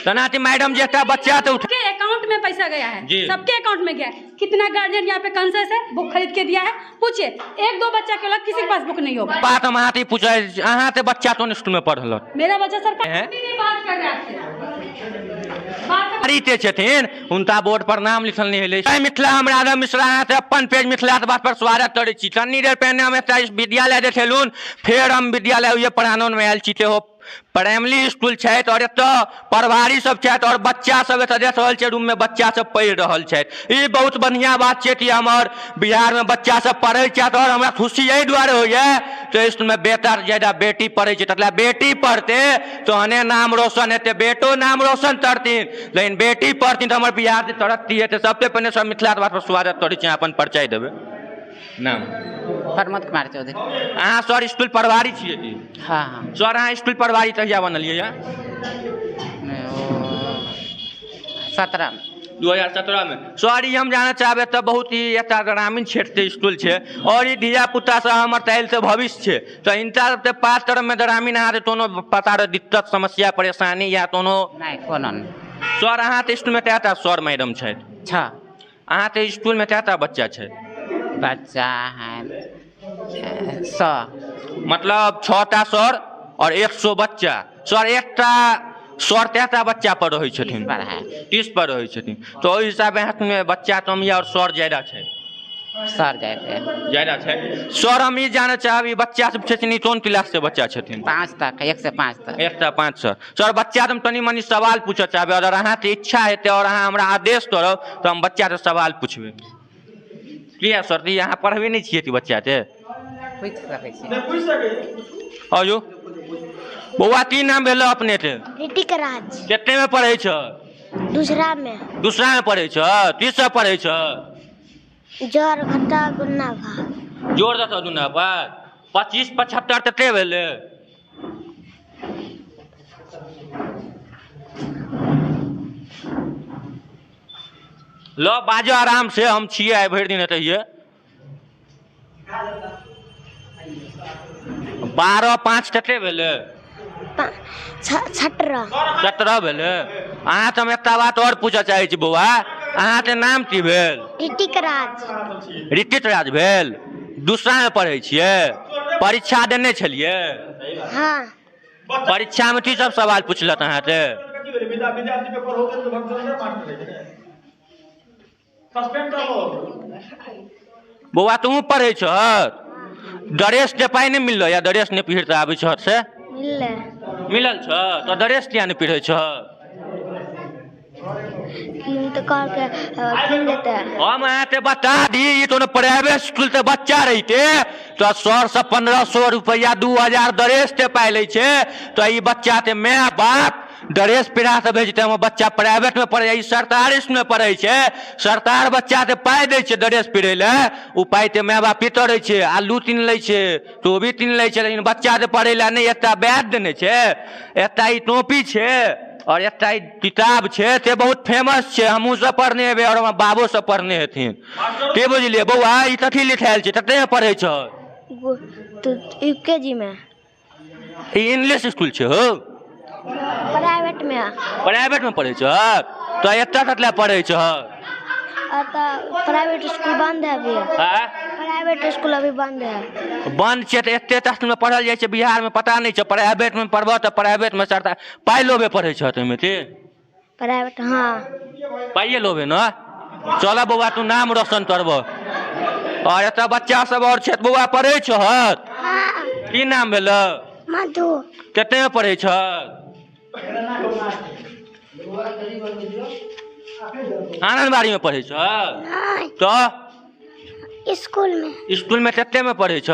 तनाती madam जी एक बच्चा तो के अकाउंट में पैसा गया है, सबके अकाउंट में गया है। कितना गार्जियन यहाँ पे कंसेस है, बुक खरीद के दिया है, पूछिए। एक दो बच्चा के अलग किसी के पास बुक नहीं होगा। बात हम अहाँ पूछे अहाँ ते बच्चा तो स्कूल में पढ़ल, मेरा बच्चा सरकार नहीं बात कर रहा है छथिन उनका बोर्ड पर नाम लिखल नहीं है। मिथिला हम राधा मिश्रा अपन पेज मिथिला बात पर स्वागत करे छी। तनी देर पहले हम एक विद्यालय देखेलुन, फिर हम विद्यालय पढ़ानो में आयल छी। हो प्राइमरी स्कूल है और एत परवारी सब है और बच्चा सब एत देख रहा है रूम में बच्चा सब पढ़ रहा है। ये बहुत बढ़िया बात है कि हमार बिहार में बच्चा सब पढ़े और हमारा खुशी यही द्वारे हो है। तो इसमें बेटा ज्यादा बेटी पढ़े मतलब बेटी पढ़ते तो हने नाम रोशन हेते, बेटो नाम रोशन करतीन, लेकिन बेटी पढ़ती तो हमारे बिहार से तरक्की है। सबसे पहले सब मिथिला बात पर स्वागत करे अपन परिचय देवे। नाम प्रमोद कुमार चौधरी। अहाँ सर स्कूल परवारी छिए कि? हाँ सर अहाँ स्कूल परवारी कहिया बनलिए? 2017 में। सॉरी हम जाना चाहबे तो बहुत ही एटा ग्रामीण क्षेत्र के स्कूल है और ये धिया पुता से हमार तहल से भविष्य है। तो इनका पाँच तरफ में ग्रामीण अहाँ दोनों पता रहे दिक्कत समस्या परेशानी या दोनों नहीं कोनो सर अहाँ तो स्कूल में क्या सर मैडम है? अहाँ तो स्कूल में क्या बच्चा है? बच्चा है 100 मतलब 6टा सर और 100 बच्चा। सर एकटा सर तेटा बच्चा पर रहे 30 पर रहे। तो ओहि हिसाब में बच्चा कम या और सर ज्यादा है? सर ज्यादा है। सर हम ये जाना चाहब बच्चा सब कौन क्लास से बच्चा 5 तक 1 से 5 तक 1 से 5 सर बच्चा तुम तनी मनी सवाल पूछे चाहबे अगर अहाँ के इच्छा हेते और अहाँ हमरा आदेश करब तो हम बच्चा से सवाल पूछबे। किया सर यहाँ पढ़बे नहीं छिए बच्चा के? अयो बउआ की नाम भेल अपने के? ऋतिक राज। कितने में पढ़े छ? दूसरा में। दूसरा में पढ़े छ? तीसरा पढ़े छ? जोड़ घटा गुना भाग। जोड़ दस गुना भाग 25 75 कते भेले? लो बाजो आराम से, हम छिए भर दिन रहिए। 12 5 कते भेले? 17 भेले। अहाँ तो हम एक बात और पूछे चाहे छी बउआ, अहाँ के नाम की भेल? ऋतिक राज। ऋतिक राज भेल। दूसरा में पढ़े छिए? परीक्षा देने छलिए? हाँ। परीक्षा में की सब सवाल पूछलत अहाँ के? बउआ तुम पढ़े छ? ड्रेस के पाई नहीं मिल या ड्रेस नहीं पहिरते आबे छ से? मिलल छ तो ड्रेस क्या नहीं पहिरे छ? हम अहाँ के बता दी तो प्राइवेट स्कूल के बच्चा रहते तो 100 से 1500 रुपया 2000 ड्रेस के पाई ले तो ये बच्चा के माय बाप ड्रेस पिरा से भेजते हम बच्चा प्राइवेट में पढ़े सरकारी स्कूल में पढ़े सरकार बच्चा के पाई दे ड्रेस पिरे ले उ पाई ते माय बाप पितर रहे आलू तीन ले तो भी तीन ले लेकिन बच्चा के पढ़े ला नहीं एटा बैग देने एटा टोपी और एक किताब है ते बहुत फेमस है। हमू सब पढ़ने हेबे और हमारे बाबू सब पढ़ने हेथिन ते बुझलिए बउआ ई कथी लिखायल छै? कते में पढ़े छ? यूकेजी में। ई इंग्लिश स्कूल छै हो? प्राइवेट में। प्राइवेट में पढ़े छ तो एता कतला पढ़े छ? प्राइवेट स्कूल बंद है अभी। हां प्राइवेट स्कूल अभी बंद है। बंद छै तो एते तक में पढ़ल जाय छै बिहार में पता नहीं छै। प्राइवेट में पढ़बो तो प्राइवेट में सरकार पाई लोबे पढ़े छ तमे ते? प्राइवेट हाँ पाइए लोबे ना। चलो बउआ तू नाम रोशन करबो और एता बच्चा सब और छै बउआ पढ़े छ? हाँ। की नाम भेल? मधु। कितने में पढ़े छ? आंगनबाड़ी में पढ़े छ? तो स्कूल में। स्कूल में कितने में पढ़े छ?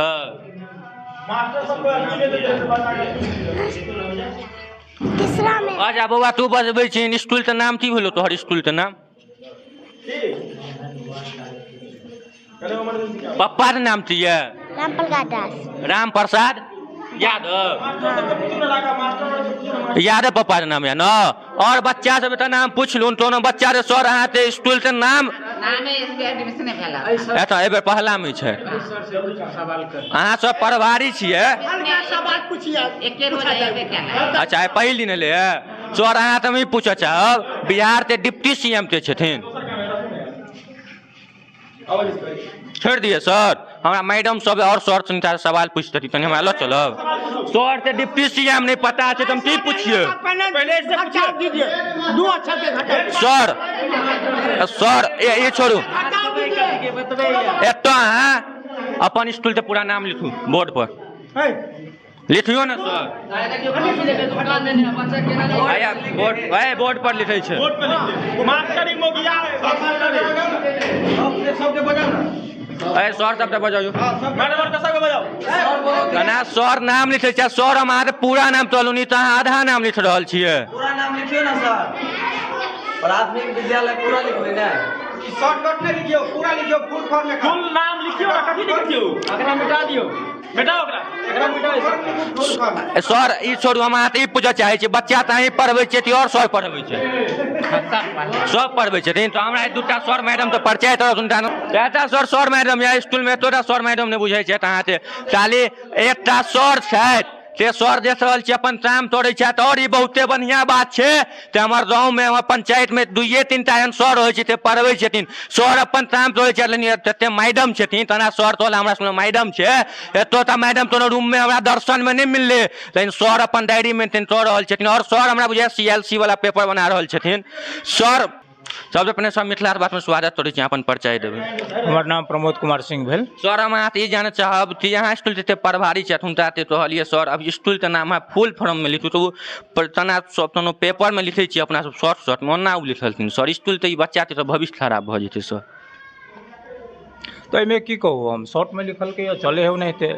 तीसरा में। अच्छा बउआ तू बजबै छी स्कूल के नाम की भेलो तोहर स्कूल के नाम? पप्पा के नाम की है? राम प्रसाद यादव। यादव पप्पा के नाम है ना। और बच्चा सब तो नाम पूछ लूँ तो बच्चा रे सर अहाँ के स्कूल के नाम एटा एबे पहला में छै। अहाँ सब परवारी छिए? अच्छा पहिल दिन ले सर अहाँ तऽ हम पूछऽ चाहब बिहार के डिप्टी सीएम के छथिन छोड़ दिए सर हमरा मैडम सब और सर से सवाल पूछते तनी हमरा लो चलब सर के डिप्टी सीएम नहीं पता है तुम की पूछिए सर सर ये छोड़ू एतो अहाँ अपन स्कूल के पूरा नाम लिखू बोर्ड पर लिखियो ना सर बोर्ड पर लिखे छे सर सब बजाओ सर नाम लिखे छे सर हम अहाँ पूरा नाम चलू नहीं तो आधा नाम लिख रहा छिए पूरा नाम लिखियो ना सर प्राथमिक विद्यालय पूरा लिखबै ना शॉर्टकट में लिखियो पूरा लिखियो फुल फॉर्म में फुल नाम लिखियो ना कथि लिखियो एकरा मिटा दियो बेटा एकरा मिटाओ सर ई छोड़ू हम अहाँ ई पूछऽ चाहे छी बच्चा त अहीं पढ़बै छै कि और सर पढ़बै छै सब पढ़बै छथिन तो हमरा दूटा सर मैडम तो परिचय तो सुनता चाहता सर मैडम या स्कूल में तोरा सर मैडम ने बुझै छै अहाँ से खाली एकटा सर छथि से सर देख रहल छी अपन काम तोड़े छथि और ई बहुते बढ़िया बात छै ते हमर गांव में हमर पंचायत में 2-3 टा एहन सर होइ छै ते पढ़बै छथिन सर अपन काम तोड़े छथिन तते मैडम छथिन तना सर तोला हमरा सुन मैडम छै एतो ता मैडम तोनो रूम में हमरा दर्शन में नहीं मिलले लेकिन सर अपन डायरी मेंटेन कर रहल छथिन और सर हमरा बुझाय सीएलसी वाला पेपर बना रहल छथिन सर सबसे पहले सब मिथिला बात में स्वागत करै छी अपन परिचय देबै हमर नाम प्रमोद कुमार सिंह भेल सर हम अहाँ ई जाने चाहब कि यहाँ स्कूल जते प्रभारी छथि हुनका ते कहलिए सर अब स्कूल के नाम है फुल फॉर्म में लिखू तो तना सब तनो पेपर में लिखे छी अपना सब शॉर्ट में ओना लिखलखिन सर स्कूल तो ई बच्चा के तो भविष्य खराब भ जेतै सर तो एमे की कहू हम शॉर्ट में लिखल के चले हो नहीं ते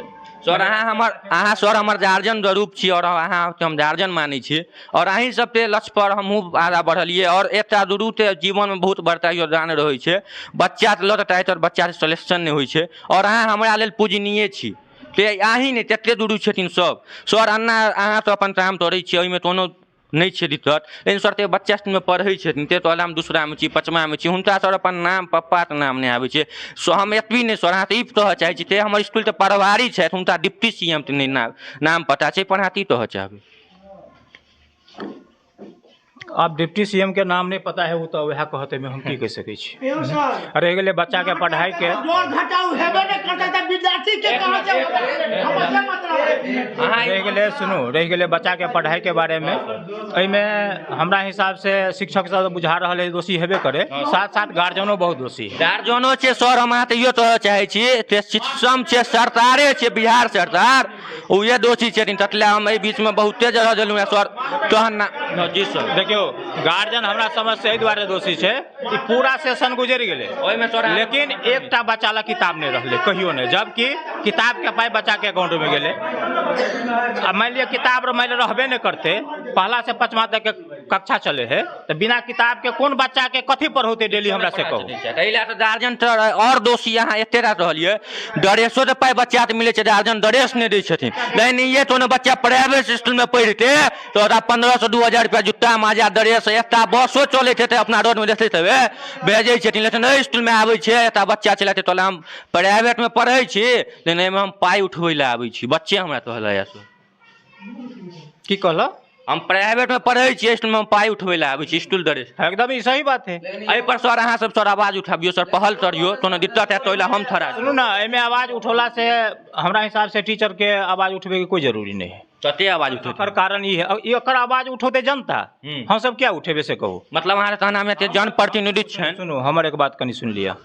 सर अहाँ सर हमर गार्जियन रूप छी और अहाँ हम गार्जियन मानै छी और अहीं सबके लक्ष्य पर हमहूँ आगा बढ़लिए और एकटा दुरू के जीवन में बहुत बड़का योगदान रहै छै बच्चा के लत टाइट और बच्चा के सिलेक्शन नहीं होइ छै और अहाँ हमरा लेल पूजनीय छी ते अहीं ने तते दुरू छथिन सब सर अहाँ तो अपन काम तोड़ै छी ओहिमे कोनो नहीं छै दिक्कत लेकिन सर ते बच्चा में पढ़ै छथिन ते तो हम दूसरा में छी 5मा में छी हुनका सर अपन नाम पप्पा के नाम नहीं आबै छै सो हम एतबी नहीं सर अहाँ ई कहऽ चाहै छी ते हमर स्कूल के प्रभारी छथि हुनका डिप्टी सीएम के नहीं नाम पता छै पर अहाँ ई कहऽ चाहबै आप डिप्टी सीएम के नाम नहीं पता है वो तो वह कहते में हम की कह सकै छी रह गेलै बच्चा के पढ़ाई के रह गेलै सुनू रह गेलै बच्चा के पढ़ाई के बारे में एहिमे हमरा हिसाब से शिक्षक सब बुझा रहल है दोषी हेबे करे साथ साथ गार्जियनो बहुत दोषी है गार्जियनो छै सर हम अहाँ इहो कहऽ चाहै छी ते शिक्षम छै सरकारे छै बिहार सरकार उहे दोषी छथिन ततले हम एहि बीच में बहुते जगह देलहुँ है सर तहन जी सर देखियो गार्जियन हमरा समझ से एहि दुआरे दोषी छै कि पूरा सेशन गुजरि गेलै ओहिमे लेकिन एकटा बच्चा ला किताब नहीं रहलै कहियो नहीं जबकि किताब के पाई बच्चा के अकाउंट में गेलै अब मान लिया किताब रहबे नहीं करते पहला से 5मा तक के कक्षा चले है तो बिना किताब के कौन बच्चा के कथी पढ़ौते डेली हमरा से कहू एहिला तो गार्जियन और दोषी यहाँ एते रहलिए ड्रेसो तो पाई बच्चा के मिले छै गार्जियन ड्रेस नहीं दै छथिन लेकिन ये तो बच्चा प्राइवेट स्कूल में पढ़ते तो 1500-2000 रुपया जूता माजा ड्रेस एकटा बसो चलैत हेतै अपना रोड में देखैत हेबै भेजै छथिन लेकिन एहि स्कूल में आबै छै एकटा बच्चा चलैत तो हम प्राइवेट में पढ़ै छी लेकिन एहिमे हम पाई उठबै लए आबै छी बच्चे हमरा कहलैया सर की कहल हम प्राइवेट में पढ़ै छी स्कूल में पाई उठबै लए आबै छी स्कूल ड्रेस एकदम ई सही बात है एहि पर सर अहाँ सब सर आवाज उठाबियो सर पहल करियो कोनो दिक्कत है तो हम खड़ा सुनू ना एहिमे आवाज उठौला से हमरा हिसाब से टीचर के आवाज उठबे के कोई जरूरी नहीं है कते आवाज उठे एकर कारण ई है एकर आवाज उठौते जनता हम सब क्या उठेबे से कहू मतलब अहाँ कहना में जन प्रतिनिधि छन सुनू हमर एक बात कनी सुन लिया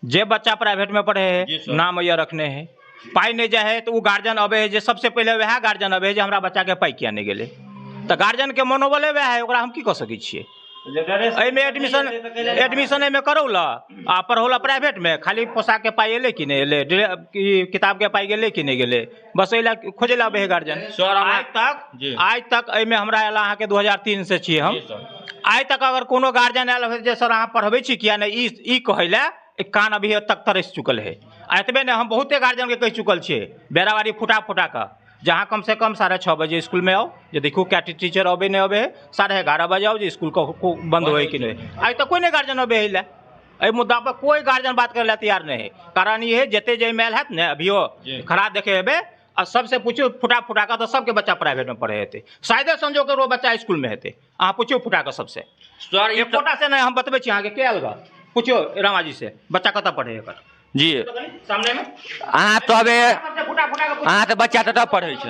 जे बच्चा प्राइवेट में पढ़े है नाम या रखने है पाई नहीं जाए है तो वो गार्जियन अबे है जे सबसे पहले वह गार्जियन अबे है जे हमरा बच्चा के पाई किया नहीं गेले तो गार्जियन के मनोबले वह है ओकरा हम की कह सकै छियै एहिमे एडमिशन एहिमे करौला आ पढ़ौला प्राइवेट में खाली पोशाक के पाई एले कि नहीं एले किताब के पाई गेले कि नहीं गेले बस एला खोजे ला बे गार्जियन आज तक एहिमे हमरा एला अहाँ के 2003 से छियै हम आज तक अगर कोनो गार्जियन आयल जे सर अहाँ पढ़बै छी किया नहीं ई कहैला एक कान अभी तक तरस चुकल है एतबे ने हम बहुते गार्जियन के कह चुकल छियै बेरावारी फुटा का जहाँ कम से कम 6:30 बजे स्कूल में आओ जो देखो क्या टीचर अबे नहीं अबे 11:30 बजे आओ जो स्कूल को बंद हो कि नहीं आज तक कोई नहीं गार्जियन अबे है एहि मुद्दा पर कोई गार्जियन बात करे तैयार नहीं है कारण ये है जते जे मेल है ने अभियो खड़ा देखे हेबे और सबसे पूछो फुटा फुटा का तो सबके बच्चा प्राइवेट में पढ़े थे, शायद संजोग वो बच्चा स्कूल में हेते। अहाँ पूछो फुटा का सबसे सर एक फोटा से नहीं हम बतबे छी अहाँके के अलगा पूछो रामा जी से बच्चा कतऽ पढ़े एकर जी सामने में अहाँ तो अबे अहाँ तो बच्चा तो तब पढ़े छै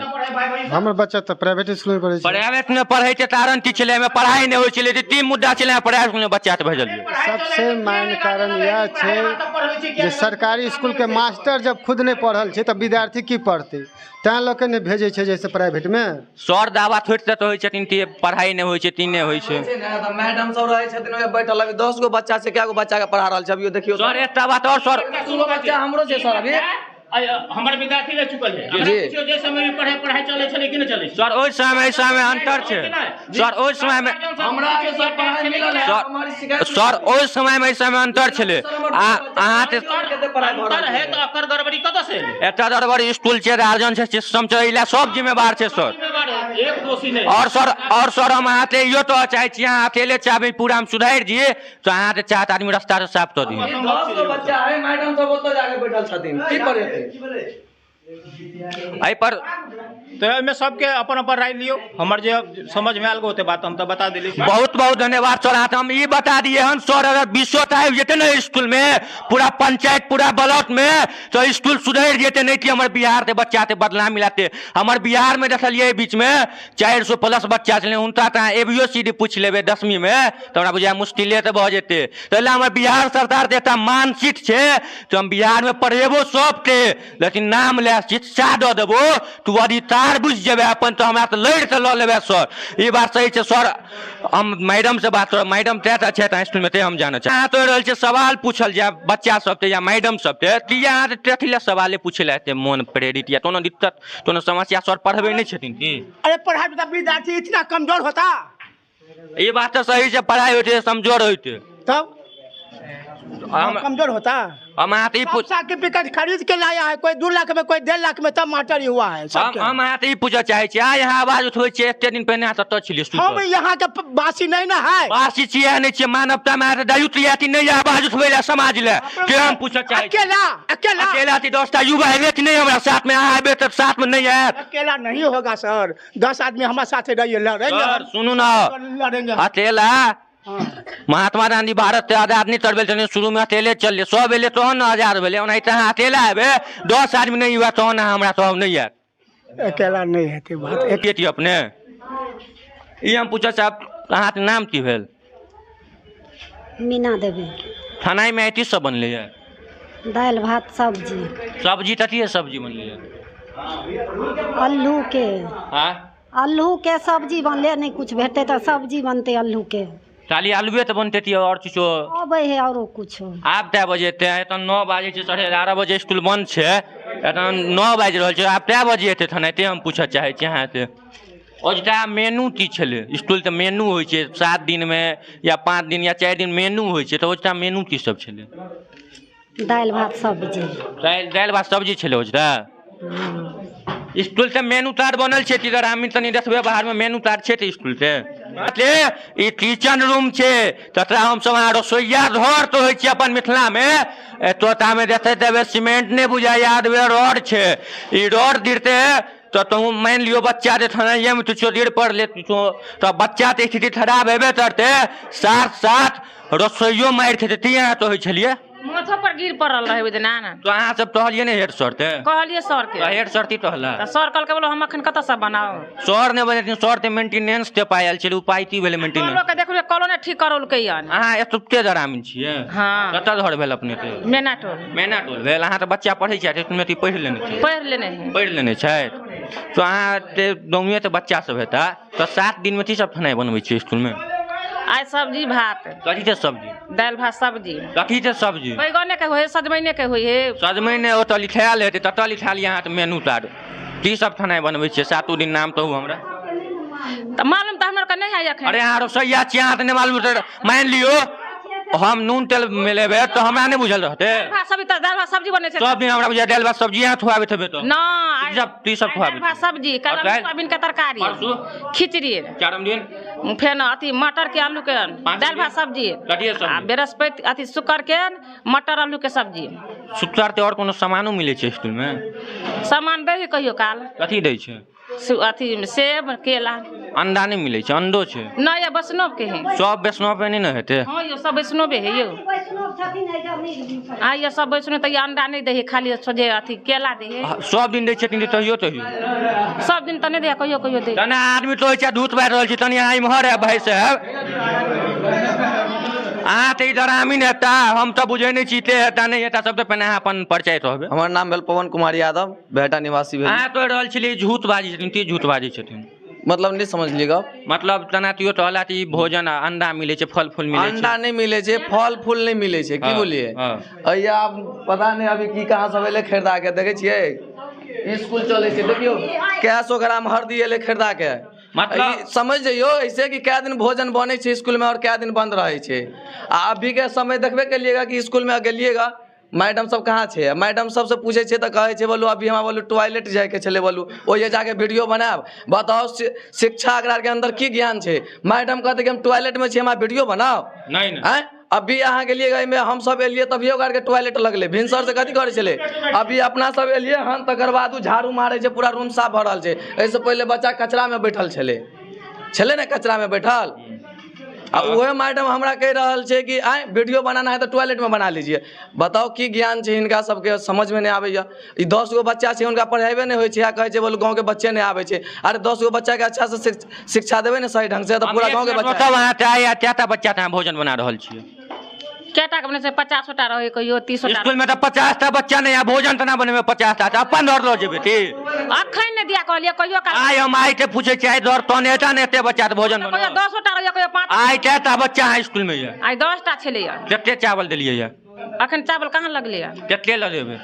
हमर बच्चा तो प्राइवेट स्कूल में पढ़े छै। प्राइवेट में पढ़े छै कारण की छले में पढ़ाई नहीं होय छले तीन मुद्दा छले प्राइवेट स्कूल में बच्चा तो भेजलिए। सबसे मेन कारण यह छै जे सरकारी स्कूल के मास्टर जब खुद नहीं पढ़ल छै तऽ विद्यार्थी की पढ़ते, तैं लोग के नहीं भेजे छै जैसे प्राइवेट में। सर दावा थोड़ते तो होय छथिन कि पढ़ाई नहीं होय छै तीन नहीं होय छै मैडम सब रहे छथिन ओए बैठल अभी 10 गो बच्चा से क्या गो बच्चा के पढ़ा रहल छै अभी देखियो सर एकटा बात और सर बच्चा हमरो छै सर अभी हमर विद्यार्थी रह चुकल है जी। पूछियो जे समय में पढ़ाई चले छले कि नहीं चले सर ओइ समय अंतर छै सर ओइ समय में हमरा के सब पढ़ाई मिलल है हमारी शिकायत सर ओइ समय में समय छले अहाँ ते अंतर है तो अकर गड़बड़ी कतऽ से एटा गड़बड़ी स्कूल छै गार्जियन छै सिस्टम छै इला सब जिम्मेवार छै सर एक दोषी नहीं और सर हम अहाँ ते इहो तो चाहे छी अहाँ अकेले चाहबे पूरा में सुधार दिए तो अहाँ ते चाहत आदमी रास्ता से साफ कर दिए 10 गो बच्चा है मैडम सब ओतऽ जाके बैठल छथिन की पढ़ेते आई पर तो में सबके अपन अपन राय लियो हमर जे समझ में आल होते बात हम तो बता दिली। बहुत बहुत धन्यवाद सर अहाँ हम ये बता दिए हम सर अगर विश्व आबि जेते ना स्कूल में पूरा पंचायत पूरा ब्लॉक में तो स्कूल सुधर जेते नहीं कि हमारे बिहार के बच्चा ते बदनाम मिलाते। हमारे बिहार में देखलिए बीच में 400 प्लस बच्चा छले उनका तो ABCD पूछ लेबे 10वीं में तो हमरा बुझा मुश्किले तो भ जेते तैले हमारे बिहार सरकार देता मानसिक छे तो हम बिहार में पढ़ेबो सबके लेकिन नाम ले शिक्षा दे देबो तू अधिकार बुझ जेबे अपन तो हमरा तो लड़ के ल लेबे सर ई बात सही छे सर। हम मैडम से बात मैडम ते अच्छे स्कूल में ते हम जाने चाहे अहाँ तो रहल छे सवाल पूछल जाए बच्चा सब ते या मैडम सब ते अहाँ तेथिले सवाले पूछे लेते मन प्रेरित या कोनो दिक्कत कोनो समस्या सर पढ़बे नहीं छथिन की। अरे पढ़ाई में विद्यार्थी इतना कमजोर होता ये बात तो सही से पढ़ाई होते कमजोर होते तब कमजोर होता। हम आते ही पूछ सर्टिफिकेट खरीद के लाया है कोई 2 लाख में कोई 1.5 लाख में तब मास्टर ही हुआ है सबके। हम आते ही पूछा चाहे छी यहाँ आवाज उठबै छी एक दिन पहले आता तो छलिए हम यहाँ के बासी नहीं ना है बासी छिए नहीं छिए मानवता में आते दायित्व लियाती नहीं आवाज उठबै ला समाज ले के हम पूछा चाहे अकेला अकेला अकेला थी 10टा युवा है कि नहीं हमारा साथ में आबे तो साथ में नहीं है अकेला नहीं होगा सर 10 आदमी हमारे साथ रहिए लड़ेंगे सर सुनो ना लड़ेंगे अकेला महात्मा गांधी भारत से आजाद नहीं करबे छथिन शुरू में अकेले चलले सब एले तो न आजाद भेले ओनाहिते अहाँ अकेला हेबे 10 आदमी नहीं हुआ तो हमरा तो नहीं है अकेला नहीं है बात एक बेटी अपने ई हम पूछा साहब अहाँ के नाम की भेल मीना देवी खाना में आइटी सब बनले है दाल भात सब्जी सब्जी ततिए सब्जी बनले है अल्लू के हां अल्लू के सब्जी बनले नहीं कुछ भेटते तो सब्जी बनते अल्लू के खाली आलूए तो बनते थी और चीजो अबे है और कुछ आप कै बजे ते एतन 9 बजे से 11:30 बजे स्कूल बंद छे एतन 9 बज रहल छे आप कै बजे एते थाने ते हम पूछा चाहे छी अहाँ से ओजटा मेनू की छले स्कूल ते मेनू होय छे 7 दिन में या 5 दिन या 4 दिन मेनू होय छे तो ओजटा मेनू की सब छले दाल भात सब्जी दाल भात सब्जी छले ओजटा स्कूल से मेनू तार बनल छे इधर आमी तनी देखबे बाहर में मेनू तार छे त स्कूल से मतलब ई किचन रूम छे ततरा हम सब रसोईया घर तो होय छे अपन मिथिला में तोता में देखे देबे सीमेंट ने बुझा याद वे रोड छे ई रोड गिरते तो तुम मान लियो बच्चा जे थाना ये में तुझो देर पढ़ ले तो बच्चा के स्थिति खराब हेबे करते साथ साथ रसोईयो मार थे तिया तो होय छलिए माथा पर गिर पड़ल रहे ना तो अहाँ सब टहलिए ने हेड सर ते कहलिए सर के हेड सर ती टहला सर कल के बोलो हम अखन कत से बनाओ सर ने बजे सर ते मेंटेनेंस ते पायल छले उपाय ती भेले मेंटेनेंस लोग के देखलिए कलो ने ठीक करल के यान अहाँ एतुते जरामिन छिए हां कत घर भेल अपने के मेनाटोल भेल अहाँ त बच्चा पढ़ै छै तुम ती पढ़ लेने छै तो अहाँ ते गांवे ते बच्चा सब हेता तो 7 दिन में ती सब खाना बनबै छै स्कूल में आज सब्जी भात कथी के सब्जी दाल भात सब्जी कथी के सब्जी बैगने के होय सजमैने के होय हे सजमैने ओत लिखायल हेतै तत लिखायल यहाँ त मेनू तार की सब खाना बनबै छै 7 दिन नाम तो हमरा त मालूम त हमर के नहीं है अखन अरे यार सैया छी अहाँ त नहीं मालूम त मान लियो हम नून तेल मिलेबे तो हमरा नहीं बुझल रहते सब्जी त दाल भात सब्जी बने छै सब दिन हमरा बुझा दाल भात सब्जी यहाँ खुआबे थबे तो ना सब ती सब खुआबे दाल भात सब्जी कल सोयाबीन के तरकारी खिचड़ी चारम दिन फेन अथी मटर के आलू के दाल भात सब्जी आ बृहस्पति अथी शुक्र के मटर आलू के सब्जी। शुक्र के और कोनो सामानो मिले छै स्कूल में? सामान दे है कहियो काल। कथी दै छै? अथी सेब केला। अंडा नहीं मिले छै? अंडो छै? नहीं ये वैष्णव के है। सब वैष्णव पे नहीं न हेते? हाँ यो सब वैष्णव है यो। ये सब वैष्णव तो ये अंडा नहीं दे है, खाली सोझे अथी केला दे है। सब दिन दै छथिन तहियो सब दिन तो नहीं दे, कहियो कहियो दे। तने आदमी तो छै दूध बार रहल छै, तनी यहाँ इम्हर है भाई साहब। तो इधर आमी नेता हम तो बुझे नहीं चीते हेता नहीं हेता, सब तो पहले अपन परिचय तो हबे। हमार नाम भेल पवन कुमार यादव, बेहटा निवासी भेल। तो रहल छली झूठबाजी छथिन, ती झूठबाजी छथिन। मतलब नहीं समझलिएगा। मतलब तनातियो तो हला ती भोजन अंडा मिले छै, फल फूल मिले छै। अंडा नहीं मिले छै, फल फूल नहीं मिले छै, की बोलिए? अय्या पता नहीं अभी की कहां से एले खरीदा के, देखे छिए स्कूल चले छै, देखियो कै 100 ग्राम हल्दी एले खरीदा के। मतलब समझ जाइयो ऐसे कि क्या दिन भोजन बने छै स्कूल में और क्या दिन बंद रहे छै। अभी के समय देखबे करिएगा कि स्कूल में गेलिएगा मैडम सब कहाँ छे, मैडम सबसे पूछे छे तो कहे छे बोलू अभी हम बोलू टॉयलेट जाए के चले, बोलू ओए जाके वीडियो बनाब। बताओ शिक्षा अगर के अंदर की ज्ञान छे? मैडम कहते कि हम टॉयलेट में छे, हम वीडियो बनाओ नहीं ना। अभी अहाँ गेलिएगा में हम सब एलिए तभियो के टॉयलेट लगले, भिनसर से कथी करे चले। अभी अपना सब एलिए हन तकर बाद झाड़ू मारे छे, पूरा रूम साफ भरल छे। ऐसे पहले बच्चा कचरा में बैठल छले ना, कचरा में बैठल। वह मैडम हमरा कह रहल छे कि आए वीडियो बनाना है तो टॉयलेट में बना लीजिए। बताओ की ज्ञान छे इनका सबके, समझ में नहीं आवे। 10 गो बच्चा छे उनका पढ़ेबे नहीं होय छे, या कहे छे बोलो गांव के बच्चे नहीं आवे छे। अरे 10 गो बच्चा के अच्छा से शिक्षा देवे ना सही ढंग से, तो पूरा गांव के बच्चा वहां चाहता बच्चा ता भोजन बना रहल छिए। केटा के बने से 50 टा रहे, कहियो 30 टा। स्कूल में तो 50 टा बच्चा नहीं, भोजन तना बने में 50 टा अपन घर लो जेबे ती। अखन ने दिया कहलिए कहियो काल। आय हम आई के पूछे चाहे दर तो नेता ने एते बच्चा भोजन बना। कहियो 10 टा रहे, कहियो 5। आय केटा बच्चा है स्कूल में ये? आय 10 टा छले या। केते चावल देलिए या? अखन चावल कहां लगले या? केते ल देबे?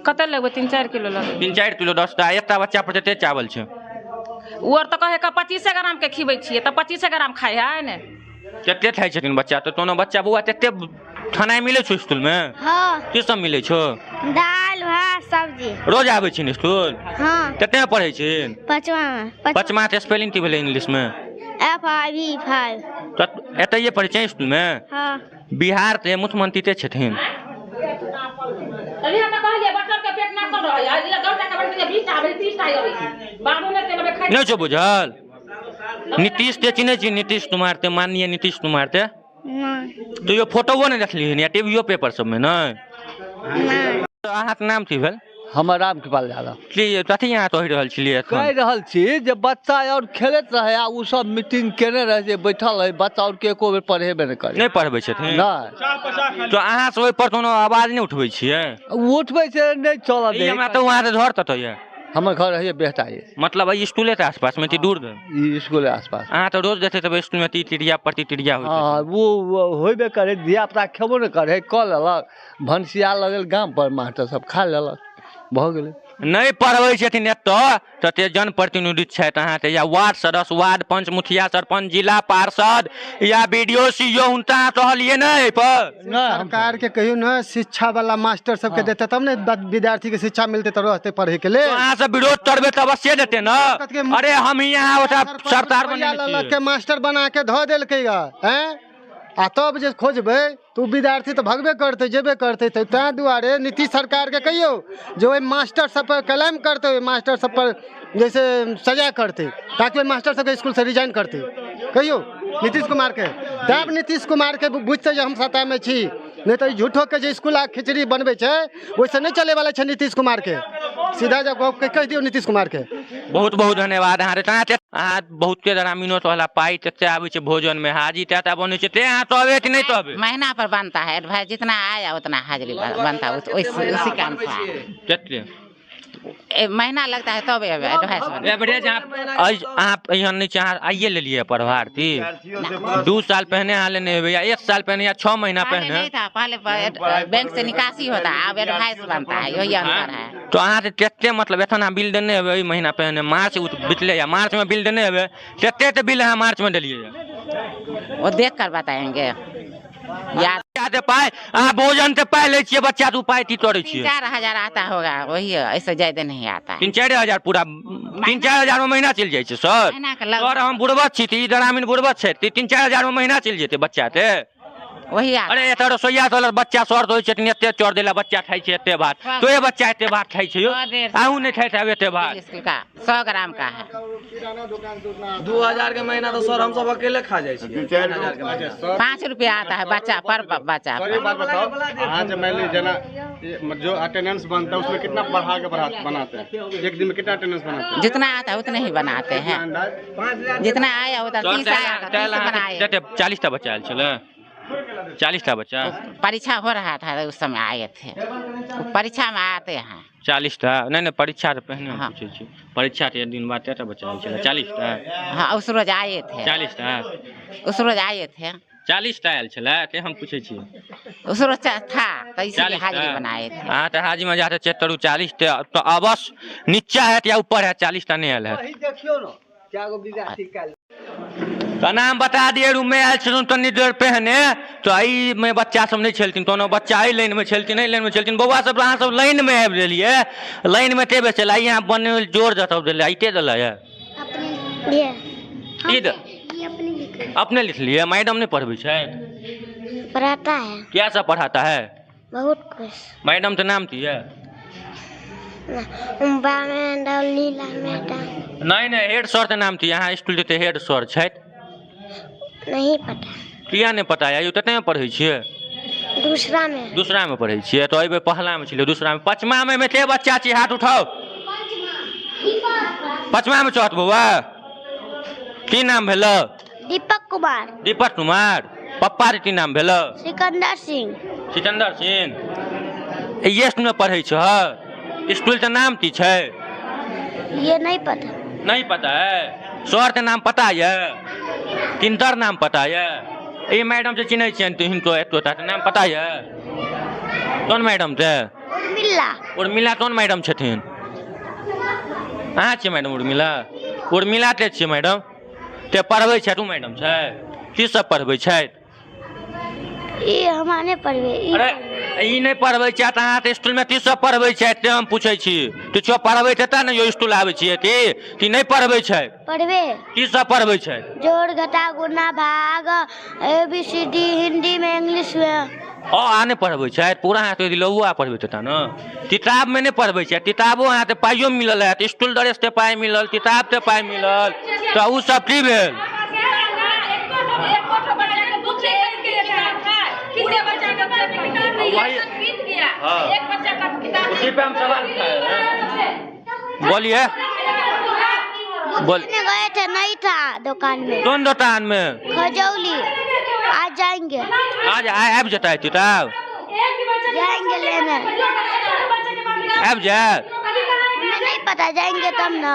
कते लेबे? 3-4 किलो लगबे। 3-4 किलो 10 टा, एकटा बच्चा पर कते चावल छै? और तो कहे का 25 ग्राम के खिबै छिए, तो 25 ग्राम खाय है ने। केते खाइ छथिन बच्चा? तो कोनो बच्चा बुआ तेते खाना मिले छो स्कूल में? हाँ। की सब मिले छो? दाल भात सब्जी। रोज आवे छिन स्कूल? हाँ। केते में पढ़ै छिन? 5वां में। 5वां के स्पेलिंग की भेलै इंग्लिश में? FIV5। तो एते ये परिचय स्कूल में? हाँ। बिहार के मुख्यमंत्री ते छथिन। अभी हम कहलिए बच्चा के पेट ना कर रहै, आज 10 टा के बने 20 टा आबै, 30 टा आबै। बाबू ने ते लेबे खाइ नहीं छो बुझल? नीतीश के चिन्हे छी? नीतीश कुमार ते, माननीय नीतीश कुमार ते? नहीं। तो ये फोटोवो नहीं देखली या टीवीओ पेपर सब में? नहीं। नहीं। अहाँ के नाम की भेल? हमर राम कृपाल यादव। कथी यहाँ तो रहल छलिए एखन? कह रहल छी जे बच्चा और खेलत रहे आ उ सब मीटिंग केने रहे जे बैठल रहे, बच्चा और के एको बेर पढ़ेबे नहीं करे। नहीं पढ़बै छथिन? नहीं। तो अहाँ से ओइ पर कोनो आवाज नहीं उठबै छियै? उठबै छै नहीं चल दे। हमरा तो वहां से घर तत है। हमर घर है बेहटा है। मतलब ई स्कूले के आसपास में ती दूर दे? ई स्कूल के आसपास। अहाँ तो रोज देखे तब स्कूल में ती तिरिया प्रतिक्रिया होइत? हां वो होइबे करे, धिया पुता खेबो नहीं करे, क लेलक भनसिया लगल गांव पर, मास्टर सब खा लेलक, भ गेलै। नहीं पढ़बै छथिन एतऽ तऽ ते जनप्रतिनिधि छथि अहाँके, या वार्ड सदस्य, वार्ड पंच, मुखिया, सरपंच, जिला पार्षद या बीडीओ सीओ, हुनका कहलिए नहीं पर? सरकार के कहियो ना शिक्षा वाला मास्टर सबके देते तब ने विद्यार्थी के शिक्षा मिलते तो रहते पढ़े के लिए। अहाँ सब विरोध करबे तब अवश्य देते ना। अरे हम यहाँ सरकार के मास्टर बना के धो देलकै हैं, आ तब जे खोजबै तो विद्यार्थी तो भगबे करते, जेबे करते। तो ताहि दुआरे नीतीश सरकार के कहियो जो मास्टर सब पर क्लेम करते, मास्टर सब पर जैसे सजा करते, ताकि ओहि मास्टर सबके स्कूल से रिजाइन करते कहियो नीतीश कुमार के। तब नीतीश कुमार के बुझते जे हम सत्ता में छी, नहीं तो झूठो के जो स्कूल खिचड़ी बनबे छै वैसे नहीं चले वाला छै नीतीश कुमार के। सीधा जब कह दियो नीतीश कुमार के। बहुत बहुत धन्यवाद। अहाँ बहुत के ग्रामीणों तो हला पाई तते आबै छै भोजन में, हाजी तते बनै छै, ते अहाँ तो आबे कि नहीं तो आबे? महीना पर बनता है एडवाइस, जितना आया उतना हाजिरी बनता है, उसी काम से। कितने महीना लगता है तब एडवाइस आप यहाँ नहीं चाह आइए ले लिए पढ़वार्थी? 2 साल पहले आ लेने या 1 साल पहले या 6 महीना पहले नहीं था, पहले बैंक से निकासी होता है, अब एडवाइस बनता है, यही अंतर है। तो अहाँ केते मतलब एथन बिल देने हेबे एहि महीना पहले, मार्च बितले या मार्च में बिल देने हेबे, केते बिल अहाँ मार्च में देलिए? वो देख कर बताएंगे। याद ते पाए अहाँ भोजन ते पाए ले छिए बच्चा तू पाए ती तोड़े छिए 4,000 आता होगा वही ऐसे ज्यादा नहीं आता 3-4 हजार पूरा 3-4 हजार में महीना चल जाए सर महीना के लग सर हम बुढ़बत छी ती ग्रामीण बुढ़बत छै 3-4 हजार में महीना चल जेते बच्चा ते वही आता अरे एत रसोईया तोलर बच्चा सर तो चटनी एते चोर देला बच्चा खाइ छै एते भात तो ये बच्चा एते भात खाइ छै आहू नहीं खाइ छै एते भात स्कूल का 100 ग्राम का है 2000 के महीना तो सर हम सब अकेले खा जाए 5 रुपया आता है बच्चा पर बच्चा हाँ जब मान लीजिए ना जो अटेंडेंस बनता है उसमें कितना बढ़ा के बनाते हैं एक दिन में कितना अटेंडेंस बनाते हैं जितना आता है उतने ही बनाते हैं जितना आया उधर 30 आया 30 बनाए 40 टा बच्चा आयल छले 40 टा बच्चा परीक्षा हो रहा था उस समय आए थे परीक्षा में आते हैं 40 टा नहीं परीक्षा तो पहले हम पूछे छी परीक्षा के दिन बाद टा बच्चा आयल छले 40 टा हाँ उस रोज आए थे 40 टा उस रोज आए थे 40 टा आयल छले ते हम पूछे छी उस रोज था तो इसलिए हाजिरी बनाए थे हाँ तो हाजिरी में जाते चेक करू 40 टा तो अवश्य नीचा है या ऊपर है 40 टा नहीं आयल है देखियो ना क्या गो विद्यार्थी कल तो नाम बता दिए रूम में आयल छलूँ तनी देर पहने तो आई में बच्चा सब नहीं छलथिन तो बच्चा आई लाइन में छलथिन नहीं लाइन में छलथिन बौआ सब अहाँ सब लाइन में आबि गेलिए लाइन में तेबे चला यहाँ बने जोर जतब दिले आइते दिला है अपने लिख लिए मैडम नहीं पढ़बी छै पढ़ाता है क्या सब पढ़ाता है बहुत कुछ मैडम तो नाम थी है लीला मैडम नहीं हेड सर तो नाम थी यहाँ स्कूल देते हेड सर छै नहीं पता किया नहीं पता है तते में पढ़े छिए दूसरा में पढ़े छिए तो अबे पहला में छिले दूसरा में पांचवा में के बच्चा छी हाथ उठाओ पांचवा में चौथ बउआ की नाम भेलो दीपक कुमार पप्पा रे की नाम भेलो सिकंदर सिंह ये स्कूल में पढ़े छ स्कूल का नाम की छै ये नहीं पता है सर के नाम पता है किनकर नाम पता है ये मैडम से चिन्ह छियन तो हिनको एतो नाम पता है कौन मैडम थे उर्मिला कौन मैडम छथिन अहाँ छियै मैडम उर्मिला ते छियै मैडम ते पढ़बै छै तू मैडम छै की सब पढ़बै छै ये हमारे पढ़बे अरे ई नहीं पढ़बै छै त अहाँ त स्कूल में की सब पढ़बै छै ते हम पूछै छी तू छो पढ़बै त न यो स्कूल आबै छियै कि नहीं पढ़बै छै की सब पढ़बै छै जोड़ घटा गुना भाग ABCD हिंदी में इंग्लिश में नहीं पढ़बै छै पूरा अहाँ तो दिलौआ पढ़बै त न किताब में नहीं पढ़बै छै किताबो अहाँ त पाइयो मिलल है स्कूल ड्रेस ते पाइ मिलल किताब ते पाइ मिलल त उ सब की भेल एक बच्चा का किताब उसी पे हम सवाल बोलिए गए थे नहीं था दुकान में कौन दुकान में खजौली आज जाएंगे आज आब जाता है किताब जाएंगे लेने आब जाए हमें नहीं पता जाएंगे तब ना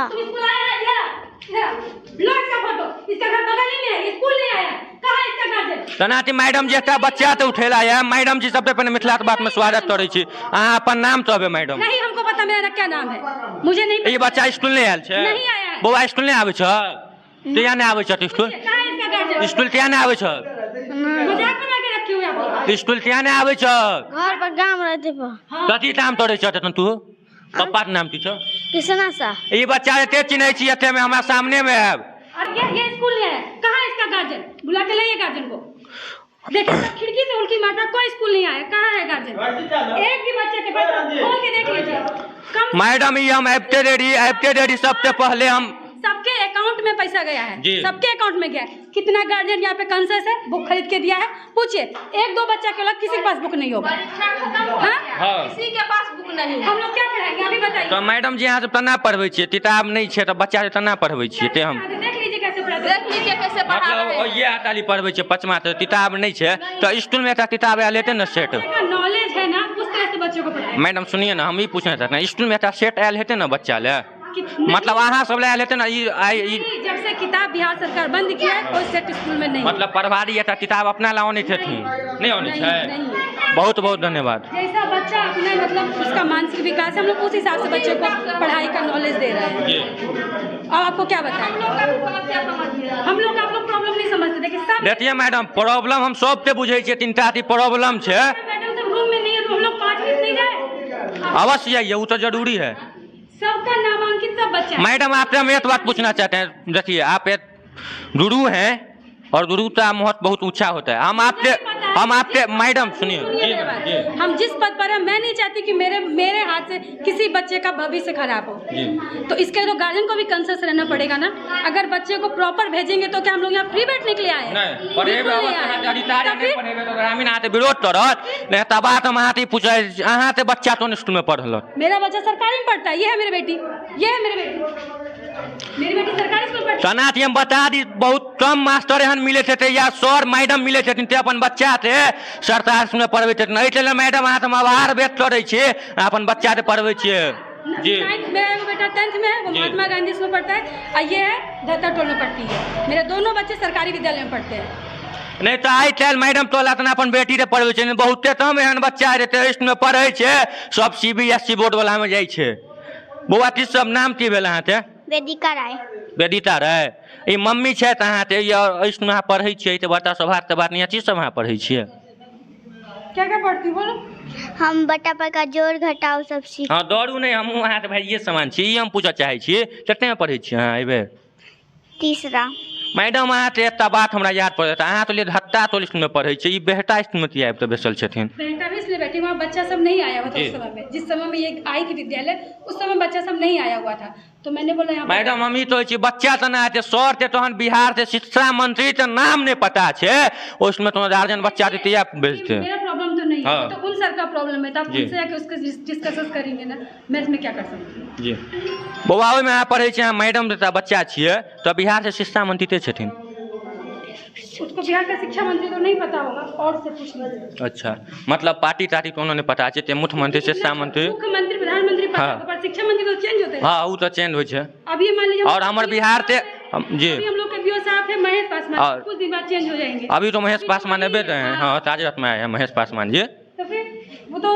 तनाती मैडम जी बच्चा तो उठेला है मैडम जी सबसे पहले मिथिला बात में स्वागत करे छी अहाँ अपन नाम तो है मैडम नहीं हमको पता मेरा क्या नाम है मुझे नहीं पता। ये बच्चा स्कूल नहीं आयल छे नहीं आया बौआ स्कूल नहीं आवे छ तिया नहीं आवे छ स्कूल तिया नहीं आवे छ मजाक बना के रखी हुई आप स्कूल तिया नहीं आवे छ घर पर काम रहते कथी नाम तोड़े छ तू पप्पा के नाम की छ किसना सा ये बच्चा एते चिन्है छी एते में हमरा सामने में आब और ये स्कूल नहीं है कहाँ है इसका गार्जियन बुला के लाइए गार्जियन को देखिए सब खिड़की से उल्टी मारता कोई स्कूल नहीं आया कहाँ है गार्जियन एक भी बच्चे के पास खोल के देख लीजिए मैडम ये हम एबते रेडी सबसे पहले हम सबके अकाउंट में पैसा गया है जी। सबके अकाउंट में गया है कितना गार्जियन यहाँ पे कंसेस है बुक खरीद के दिया है पूछिए 1-2 बच्चा के अलग किसी के पास बुक नहीं होगा हाँ किसी के पास बुक नहीं हम लोग क्या पढ़ाएंगे अभी बताइए तो मैडम जी यहाँ से तना पढ़बै छियै किताब नहीं छै तो बच्चा से तना पढ़बै छियै ते हम देख लीजिए कैसे पढ़ा मतलब ये हाथाली पढ़बै छियै पचमा तो किताब नहीं छै तो स्कूल में एक किताब आयल हेतै न सेट नॉलेज है ना उस तरह से बच्चों को पढ़ाएं मैडम सुनिए ना हम ही पूछना चाहते हैं स्कूल में एक सेट आयल हेतै न बच्चा ले मतलब अहाँ सब ले आयल हेतै न जब से किताब बिहार सरकार बंद किया है कोई सेट स्कूल में नहीं मतलब पढ़वारी एक किताब अपना ला आने छथिन नहीं आने छै बहुत बहुत धन्यवाद जैसा बच्चा अपने मतलब उसका मानसिक विकास है हम लोग उस हिसाब से बच्चों को पढ़ाई का नॉलेज दे रहे हैं और आपको क्या बताएं हम लोग आप लोग प्रॉब्लम नहीं समझते देखिए देखिए मैडम प्रॉब्लम हम सबके बुझे छे, तीन टा प्रॉब्लम छे। मैडम सब रूम में नहीं है, तो हम लोग 5 मिनट नहीं गए। अवश्य आइए, वो तो जरूरी है। सबका नामांकित सब बच्चा। मैडम आपसे हम एक बात पूछना चाहते हैं, देखिए आप एक गुरु हैं और गुरु का महत्व बहुत ऊंचा होता है। हम आपके मैडम सुनिए, हम जिस पद पर हैं, मैं नहीं चाहती कि मेरे हाथ से किसी बच्चे का भविष्य खराब हो। तो इसके तो गार्जियन को भी कंसर्स रहना पड़ेगा ना। अगर बच्चे को प्रॉपर भेजेंगे तो क्या हम लोग यहाँ फ्री बैठने के लिए आए? ग्रामीण आते विरोध करत नहीं, तब हम अहाँ पूछे अहाँ से बच्चा तो स्कूल में पढ़ल। मेरा बच्चा सरकारी में पढ़ता है, ये है मेरी बेटी, ये है मेरी सरकारी स्कूल में पढ़ती है। हम बता दी बहुत कम मास्टर एहन मिले थे या सर मैडम मिले थे अपन बच्चा थे सरकार स्कूल में पढ़वे थे, नहीं चले मैडम अहाँ हम आभार व्यक्त करे छे, अपन बच्चा से पढ़वे छे। जी मेरा बेटा 10th में है, वो महात्मा गांधी स्कूल पढ़ता है, और ये है धत्ता टोल में पढ़ती है। मेरे दोनों बच्चे सरकारी विद्यालय में पढ़ते हैं। नहीं तो आई चल मैडम तो लातना अपन बेटी रे पढ़वे छे, बहुते कम एहन बच्चा रहते स्कूल में पढ़े छे, सब CBSE बोर्ड वाला में जाय छे। बउआ की सब नाम की भेल अहाँ के? वेदिका राय। वेदिता राय। ई मम्मी छे त अहाँ के या स्कूल में पढ़े छिए त बता सब हाथ बात नहीं चीज सब अहाँ पढ़े छिए? क्या क्या पढ़ती बोलो? हम बटा पर का जोड़ घटाव सब सीख। हां दौड़ू नहीं, हम अहाँ के भाई ये सामान छी, हम पूछा चाहे छी कितने में पढ़े छी अहाँ एबे? तीसरा। मैडम अहाँ के एकटा बात हमरा याद पड़त, अहाँ तो ले हत्ता तो स्कूल में पढ़े छी, ई बेहटा स्कूल में किया तो बेसल छथिन? बेहटा भी इसलिए बैठी, वहाँ बच्चा सब नहीं आया हुआ था उस समय में, जिस समय में ये आई थी विद्यालय उस समय बच्चा सब नहीं आया हुआ था, तो मैंने बोला यहाँ मैडम हम तो बच्चा तो ना आते सर थे तो बिहार से शिक्षा मंत्री तो नाम नहीं पता छे, उसमें तो गार्जियन बच्चा देते या भेजते। मेरा प्रॉब्लम तो नहीं है, तो उन सर का प्रॉब्लम है, तो आप उनसे आके उसके डिस्कस करेंगे ना, मैं इसमें क्या कर सकती हूँ? जी बउआ में अहाँ पढ़े छे, मैडम देता बच्चा छिए तो बिहार से शिक्षा मंत्री छथिन? उसको बिहार का शिक्षा मंत्री तो नहीं पता होगा, और से पूछ लीजिए। अच्छा, मतलब पार्टी तार्टी को उन्होंने पता है, मुख्यमंत्री शिक्षा मंत्री मुख्यमंत्री प्रधानमंत्री पता है, पर शिक्षा मंत्री तो चेंज होते हैं। हाँ वो तो चेंज हो छे। अभी मान लीजिए और हमारे बिहार से जी हम लोग के बीओ साहब है महेश पासवान, कुछ दिन बाद चेंज हो जाएंगे। अभी तो महेश पासवान है बेटे हैं, हाँ ताजरत में आए हैं महेश पासवान जी। तो फिर वो तो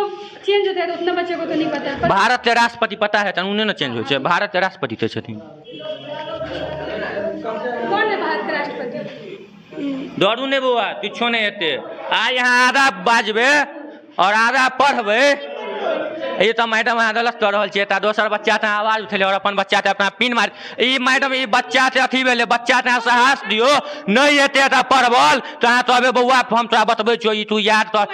चेंज होता है, तो उतना बच्चे को तो नहीं पता। भारत के राष्ट्रपति पता है तो उन्हें ना चेंज हो छे, भारत के राष्ट्रपति थे छथिन। कौन है भारत के राष्ट्रपति? दौड़ू नहीं बउआ, किछो नहीं हेते। आ यहाँ आधा बाजबे और आधा पढ़बे, ये तो मैडम अहाँ गलत कर रहल छियै। दोसर बच्चा ते आवाज उठेले और अपन बच्चा ते अपना पिन मार, ई मैडम ई बच्चा ते अथी भेले, बच्चा ते साहस दियो, नहीं हेते त पढ़बल तो अहाँ तो अबे बउआ हम तोरा बतबै छियो, ई तू याद कर।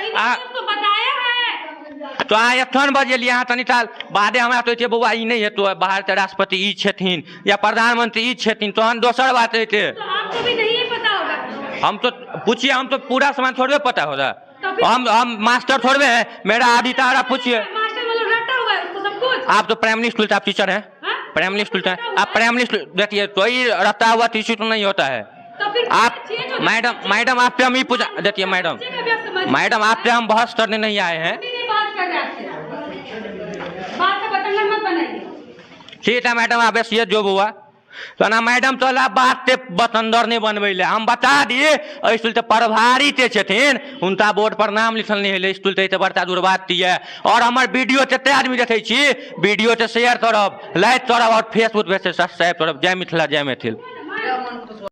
तो अहाँ एखन बजेलिए, अहाँ तनी साल बादे हमरा तो बउआ ई नहीं हेतो बाहर के राष्ट्रपति ई छथिन या प्रधानमंत्री ई छथिन, तहन दोसर बात हेते। आपको भी नहीं पता होगा। हम तो पूछिए, हम तो पूरा सामान थोड़े पता होगा, हम मास्टर थोड़े हैं, मेरा आदि तारा पूछिए। आप तो प्राइमरी स्कूल आप टीचर हैं, प्राइमरी स्कूल आप प्राइमरी स्कूल देखिए, तो ही रटा हुआ टीचर तो नहीं होता है। आप मैडम आपसे हम ही पूछा, देखिए मैडम आपसे हम बहस करने नहीं आए हैं। ठीक है मैडम, आप ऐसे जो हुआ तो ना मैडम तो बात से बतंदर नहीं बनवे ले, हम बता दिए स्कूल तो प्रभारी ते छथिन, उनका बोर्ड पर नाम लिखल नहीं है स्कूल ते बड़का दूर बात है। और हमारे वीडियो ते आदमी देखे छी, वीडियो ते शेयर करब, लाइक करब और फेसबुक पे सब्सक्राइब करब। जय मिथिला जय मैथिल।